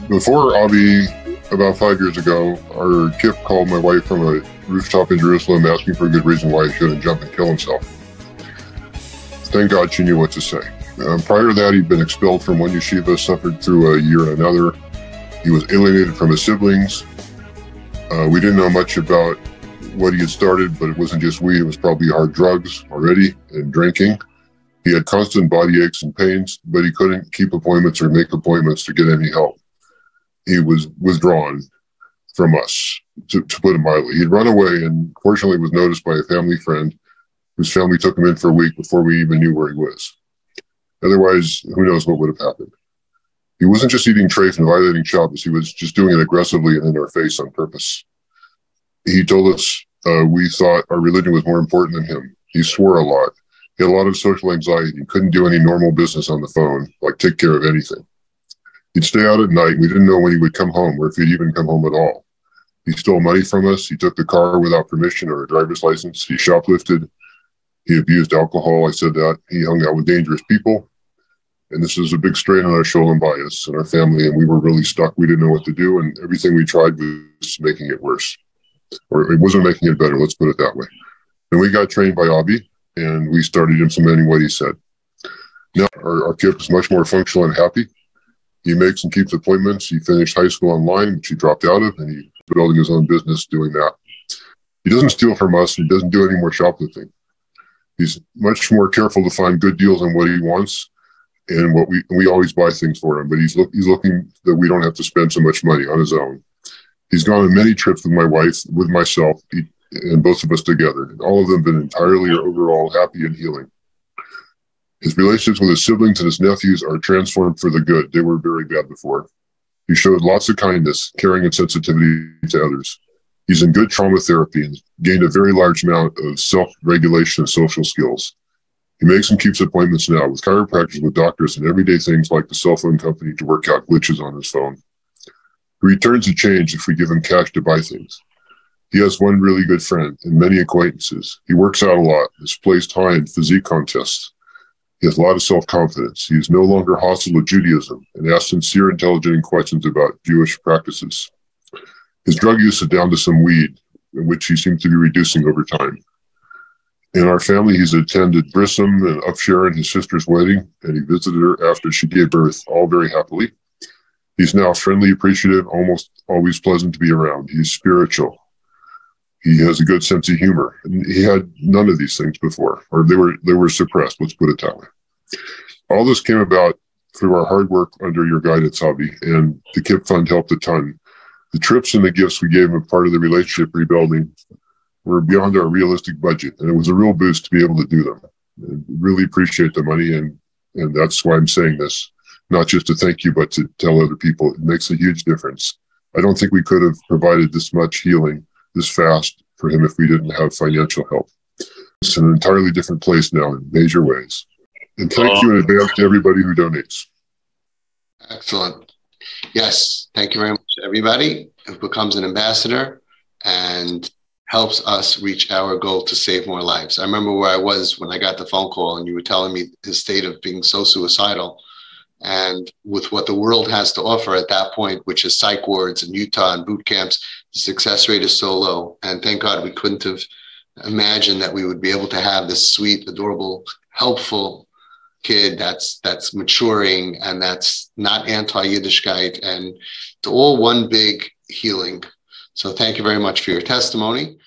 Before Avi, about 5 years ago, our Kip called my wife from a rooftop in Jerusalem asking for a good reason why he shouldn't jump and kill himself. Thank God she knew what to say. Prior to that, he'd been expelled from one yeshiva, suffered through a year and another. He was alienated from his siblings. We didn't know much about what he had started, but it wasn't just weed, it was probably hard drugs already and drinking. He had constant body aches and pains, but he couldn't keep appointments or make appointments to get any help. He was withdrawn from us, to put it mildly. He'd run away and fortunately was noticed by a family friend whose family took him in for a week before we even knew where he was. Otherwise, who knows what would have happened. He wasn't just eating treif and violating Shabbos, he was just doing it aggressively and in our face on purpose. He told us we thought our religion was more important than him. He swore a lot. He had a lot of social anxiety. He couldn't do any normal business on the phone, like take care of anything. He'd stay out at night. We didn't know when he would come home or if he'd even come home at all. He stole money from us. He took the car without permission or a driver's license. He shoplifted. He abused alcohol. I said that. He hung out with dangerous people. And this was a big strain on our sholem bias and our family, and we were really stuck. We didn't know what to do, and everything we tried was making it worse. Or it wasn't making it better, let's put it that way. And we got trained by Avi, and we started implementing what he said. Now our kid is much more functional and happy. He makes and keeps appointments. He finished high school online, which he dropped out of, and he's building his own business doing that. He doesn't steal from us. He doesn't do any more shoplifting. He's much more careful to find good deals on what he wants, and we always buy things for him. But he's looking that we don't have to spend so much money on his own. He's gone on many trips with my wife, with myself, and both of us together. And all of them have been entirely or overall happy and healing. His relationships with his siblings and his nephews are transformed for the good. They were very bad before. He showed lots of kindness, caring, and sensitivity to others. He's in good trauma therapy and gained a very large amount of self-regulation and social skills. He makes and keeps appointments now with chiropractors, with doctors, and everyday things like the cell phone company to work out glitches on his phone. He returns the change if we give him cash to buy things. He has one really good friend and many acquaintances. He works out a lot, has placed high in physique contests. He has a lot of self-confidence. He is no longer hostile to Judaism and asks sincere, intelligent questions about Jewish practices. His drug use is down to some weed, which he seems to be reducing over time. In our family, he's attended Brissom and Upshare and his sister's wedding, and he visited her after she gave birth, all very happily. He's now friendly, appreciative, almost always pleasant to be around. He's spiritual. He has a good sense of humor. And he had none of these things before, or they were suppressed, let's put it that way. All this came about through our hard work under your guidance, Avi, and the KIP Fund helped a ton. The trips and the gifts we gave him part of the relationship rebuilding were beyond our realistic budget, and it was a real boost to be able to do them. I really appreciate the money, and that's why I'm saying this, not just to thank you, but to tell other people. It makes a huge difference. I don't think we could have provided this much healing this fast for him if we didn't have financial help. It's an entirely different place now in major ways. And thank you in advance to everybody who donates. Excellent. Yes, thank you very much, everybody who becomes an ambassador and helps us reach our goal to save more lives. I remember where I was when I got the phone call and you were telling me his state of being so suicidal. And with what the world has to offer at that point, which is psych wards in Utah and boot camps, the success rate is so low. And thank God we couldn't have imagined that we would be able to have this sweet, adorable, helpful kid that's maturing and that's not anti-Yiddishkeit, and it's all one big healing. So thank you very much for your testimony.